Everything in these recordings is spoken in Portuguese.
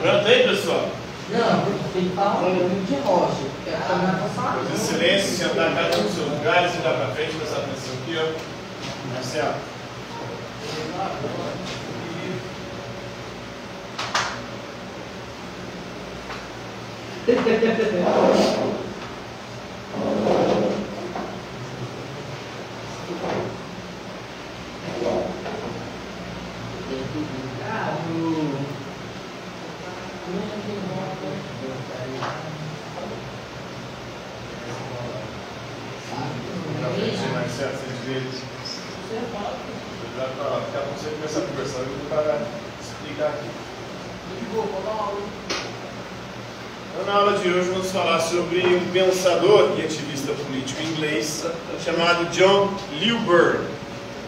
Pronto aí, pessoal? Não, tem que falar um de rocha. Fazer silêncio, sentar cada um nos seus lugares e dar para frente, prestar atenção aqui, ó. Marcelo. Marcelo, vocês viram? Daqui a pouco você começar a conversar, eu vou para explicar aqui. Então, na aula de hoje vamos falar sobre um pensador e ativista político inglês chamado John Lilburne.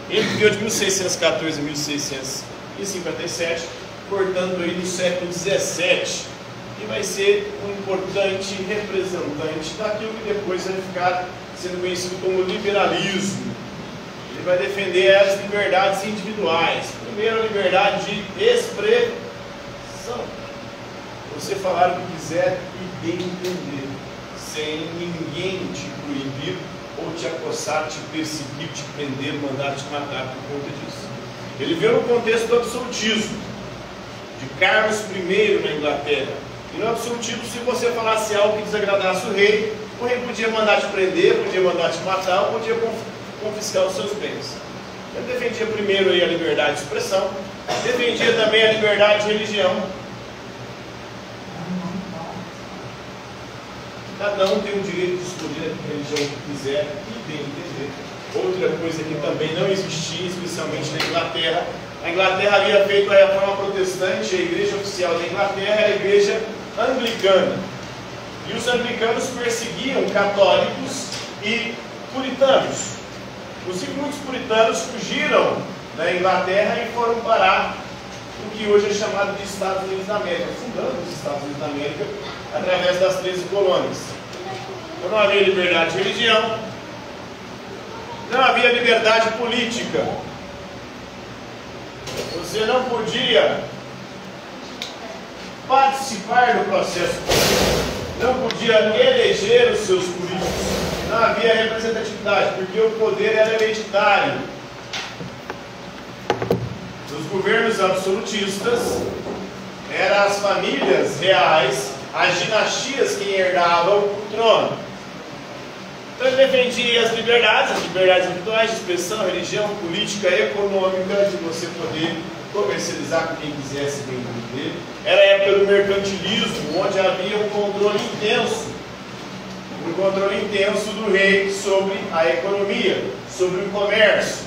Ele viveu de 1614 a 1657, portanto aí no século XVII, e vai ser um importante representante daquilo que depois vai ficar sendo conhecido como liberalismo. Ele vai defender as liberdades individuais. Primeiro, a liberdade de expressão. Você falar o que quiser e bem entender, sem ninguém te proibir ou te acossar, te perseguir, te prender, mandar te matar por conta disso. Ele veio no contexto do absolutismo, de Carlos I na Inglaterra. E no absolutismo, se você falasse algo que desagradasse o rei podia mandar te prender, podia mandar te matar, ou podia confiscar os seus bens. Ele defendia primeiro aí a liberdade de expressão, defendia também a liberdade de religião. Cada um tem o direito de escolher a religião que quiser e bem entender. Outra coisa que também não existia, especialmente na Inglaterra. A Inglaterra havia feito a reforma protestante, a igreja oficial da Inglaterra era a igreja anglicana. E os anglicanos perseguiam católicos e puritanos. Inclusive, muitos puritanos fugiram da Inglaterra e foram parar o que hoje é chamado de Estados Unidos da América, fundando os Estados Unidos da América através das 13 colônias. Então não havia liberdade de religião, não havia liberdade política. Você não podia participar do processo político, não podia eleger os seus políticos, não havia representatividade, porque o poder era hereditário. Os governos absolutistas eram as famílias reais, as dinastias que herdavam o trono. Então ele defendia as liberdades individuais de expressão, religião, política, econômica, de você poder comercializar com quem quisesse bem entender. Era a época do mercantilismo, onde havia um controle intenso do rei sobre a economia, sobre o comércio.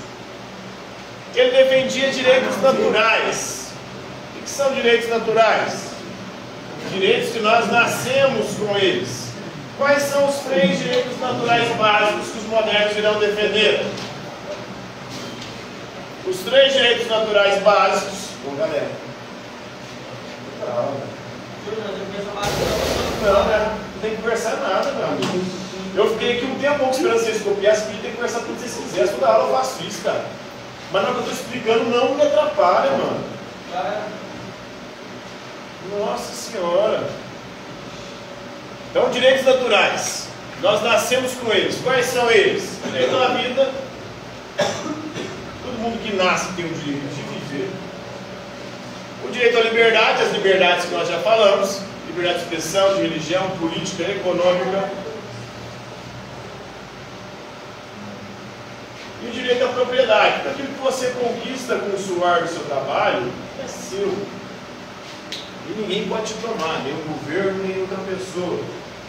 Ele defendia direitos naturais. O que são direitos naturais? Direitos que nós nascemos com eles. Quais são os 3 direitos naturais básicos que os modernos irão defender? Os 3 direitos naturais básicos. Bom, galera. Não, né? Não tem que conversar nada, meu amigo. Eu fiquei aqui um tempo esperando vocês copiarem, porque tem que conversar tudo que vocês quiserem. Toda aula eu faço isso, cara. Mas na hora que eu estou explicando, não me atrapalha, mano. Nossa Senhora. Então, direitos naturais. Nós nascemos com eles. Quais são eles? O direito à vida. Todo mundo que nasce tem o direito de viver. O direito à liberdade, as liberdades que nós já falamos. Liberdade de expressão, de religião, política, econômica. E o direito à propriedade. Aquilo que você conquista com o suor do seu trabalho é seu. E ninguém pode te tomar, nem o governo, nem outra pessoa.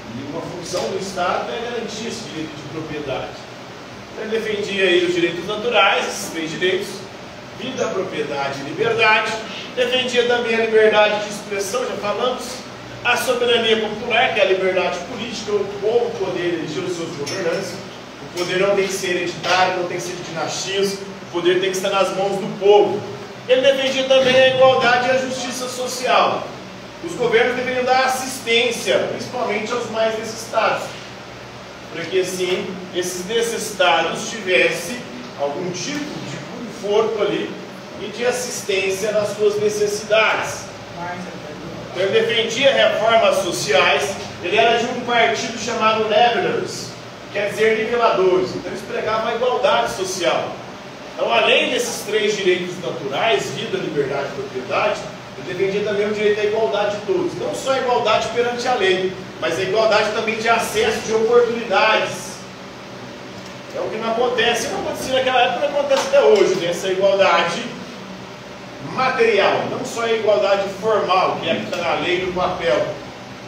E uma função do Estado é garantir esse direito de propriedade. Então, ele defendia aí os direitos naturais, esses 3 direitos: vida, propriedade e liberdade. Defendia também a liberdade de expressão, já falamos. A soberania popular, que é a liberdade política, o povo poder eleger os seus governantes. O poder não tem que ser hereditário, não tem que ser de dinastias, o poder tem que estar nas mãos do povo. Ele defendia também a igualdade e a justiça social. Os governos deveriam dar assistência, principalmente aos mais necessitados, para que assim esses necessitados tivessem algum tipo de conforto ali e de assistência nas suas necessidades. Então, ele defendia reformas sociais. Ele era de um partido chamado Levelers, quer dizer niveladores. Então eles pregavam a igualdade social. Então, além desses 3 direitos naturais, vida, liberdade e propriedade, ele defendia também o direito à igualdade de todos. Não só a igualdade perante a lei, mas a igualdade também de acesso, de oportunidades. É o que não acontece, não acontecia naquela época, não acontece até hoje, né? Essa igualdade material, não só a igualdade formal, que é a que está na lei e no papel.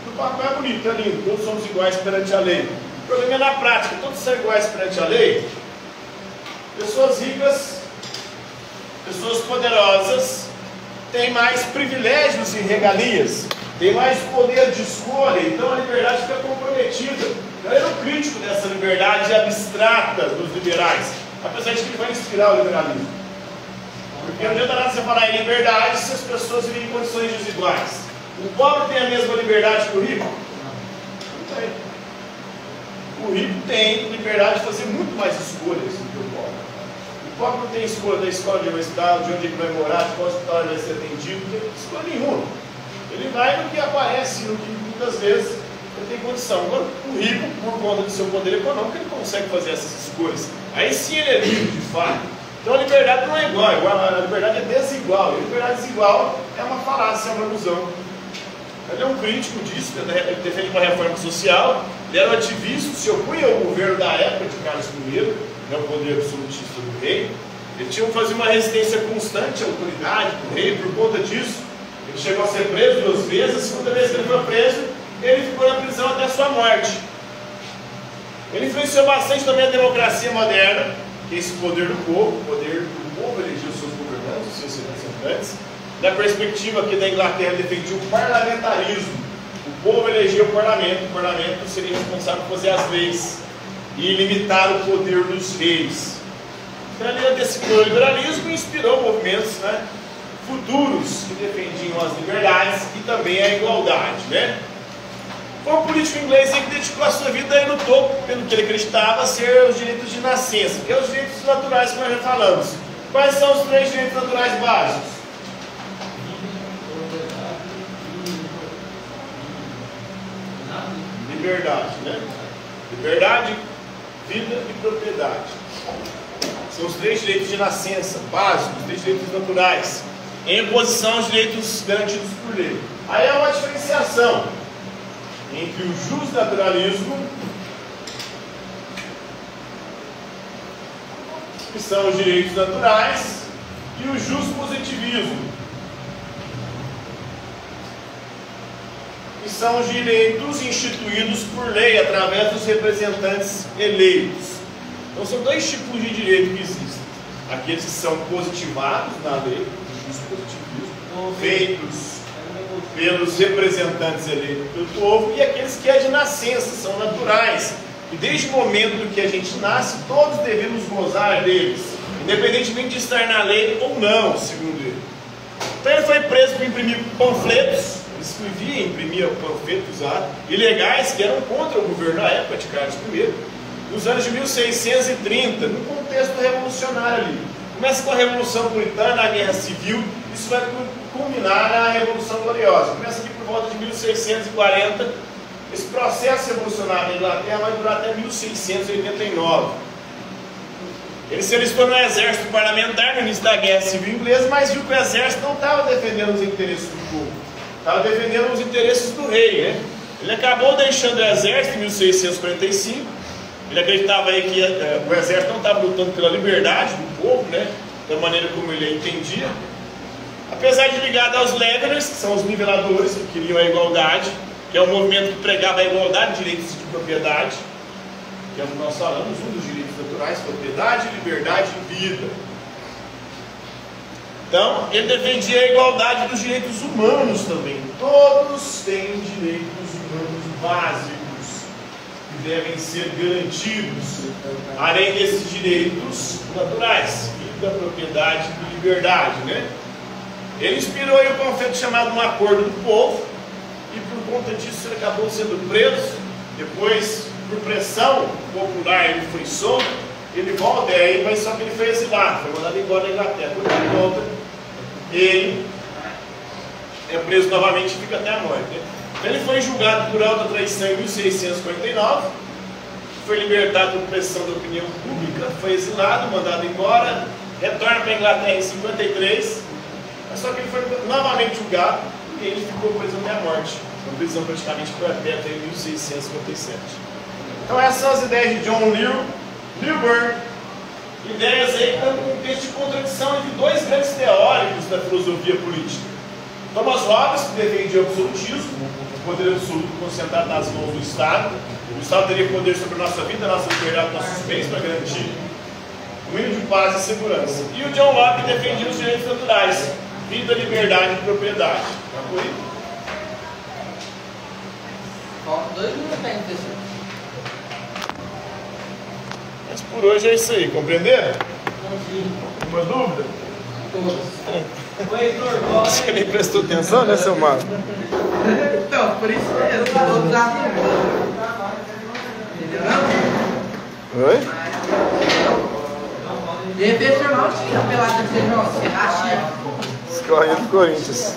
No papel é bonito, é lindo, todos somos iguais perante a lei. O problema é na prática, todos são iguais perante a lei. Pessoas ricas, pessoas poderosas, têm mais privilégios e regalias, têm mais poder de escolha, então a liberdade fica comprometida. Eu era um crítico dessa liberdade abstrata dos liberais, apesar de que ele vai inspirar o liberalismo. Porque não adianta nada você falar em liberdade se as pessoas vivem em condições desiguais. O pobre tem a mesma liberdade que o rico? Não tem. O rico tem liberdade de fazer muito mais escolhas do que o pobre. O pobre não tem escolha da escola de universidade, de onde ele vai morar, de qual hospital ele vai ser atendido, não tem escolha nenhuma. Ele vai no que aparece, no que muitas vezes ele tem condição. Agora, o rico, por conta do seu poder econômico, ele consegue fazer essas escolhas. Aí sim ele é livre, de fato. Então a liberdade não é igual, a liberdade é desigual. E a liberdade desigual é uma falácia, é uma ilusão. Ele é um crítico disso, ele defende uma reforma social, ele era um ativista, se opunha ao governo da época de Carlos I, o poder absolutista do rei. Ele tinha que fazer uma resistência constante à autoridade do rei, por conta disso. Ele chegou a ser preso 2 vezes, a segunda vez que ele foi preso, ele ficou na prisão até a sua morte. Ele influenciou bastante também a democracia moderna, que é esse poder do povo, eleger os seus governantes, os seus representantes. Da perspectiva aqui da Inglaterra, defendia o parlamentarismo. O povo elegia o parlamento seria responsável por fazer as leis e limitar o poder dos reis. Então ele antecipou o liberalismo e inspirou movimentos, né, futuros que defendiam as liberdades e também a igualdade, né? Foi um político inglês que dedicou a sua vida e lutou pelo que ele acreditava ser os direitos de nascença, que é os direitos naturais que nós já falamos. Quais são os 3 direitos naturais básicos? Liberdade, né? Liberdade, vida e propriedade. São os 3 direitos de nascença básicos, os 3 direitos naturais, em oposição aos direitos garantidos por lei. Aí há uma diferenciação entre o justnaturalismo, que são os direitos naturais, e o justpositivismo, que são os direitos instituídos por lei através dos representantes eleitos. Então são 2 tipos de direito que existem: aqueles que são positivados na lei, o justpositivismo, feitos pelos representantes eleitos pelo povo, e aqueles que é de nascença, são naturais, e desde o momento que a gente nasce, todos devemos gozar deles, independentemente de estar na lei ou não, segundo ele. Então ele foi preso por imprimir panfletos, escrevia e imprimia panfletos ilegais que eram contra o governo na época de Carlos I, nos anos de 1630, no contexto revolucionário ali. Começa com a Revolução Puritana, a Guerra Civil, isso vai culminar na Revolução Gloriosa. Começa aqui por volta de 1640, esse processo revolucionário na Inglaterra vai durar até 1689. Ele se alistou no exército parlamentar no início da Guerra Civil Inglesa, mas viu que o exército não estava defendendo os interesses do povo, estava defendendo os interesses do rei, né? Ele acabou deixando o exército em 1645. Ele acreditava aí que o exército não estava lutando pela liberdade do povo, né, da maneira como ele entendia. Apesar de ligado aos Levelers, que são os niveladores, que queriam a igualdade, que é um movimento que pregava a igualdade de direitos de propriedade, que é o que nós falamos, um dos direitos naturais: propriedade, liberdade e vida. Então, ele defendia a igualdade dos direitos humanos também. Todos têm direitos humanos básicos que devem ser garantidos, além desses direitos naturais: vida, propriedade e liberdade, né? Ele inspirou aí um panfleto chamado Um Acordo do Povo, e por conta disso ele acabou sendo preso. Depois, por pressão popular, ele foi solto. Ele volta, mas só que ele foi exilado, foi mandado embora da Inglaterra. Quando ele volta, ele é preso novamente e fica até a morte. Então ele foi julgado por alta traição em 1649, foi libertado por pressão da opinião pública, foi exilado, mandado embora, retorna para a Inglaterra em 53, mas só que ele foi novamente julgado e ele ficou preso até a morte, uma prisão praticamente perpétua em 1657. Então essas são as ideias de John Lilburn, ideias aí com um contexto de contradição entre dois grandes teóricos da filosofia política. Thomas Hobbes, que defendia o absolutismo, o poder absoluto concentrado nas mãos do Estado. O Estado teria poder sobre a nossa vida, a nossa liberdade, nossos bens para garantir o mínimo de paz e segurança. E o John Locke defendia os direitos naturais, vida, liberdade e propriedade. Tá por aí? Falta 2 minutos para terceiro. Mas por hoje é isso aí, compreenderam? Uma dúvida? Oi, Heitor, você nem prestou atenção, né, seu Marco? Então, por isso mesmo, eu vou usar. Oi? De repente eu não tinha pelado de ser João, você racha. Escorrendo do Corinthians.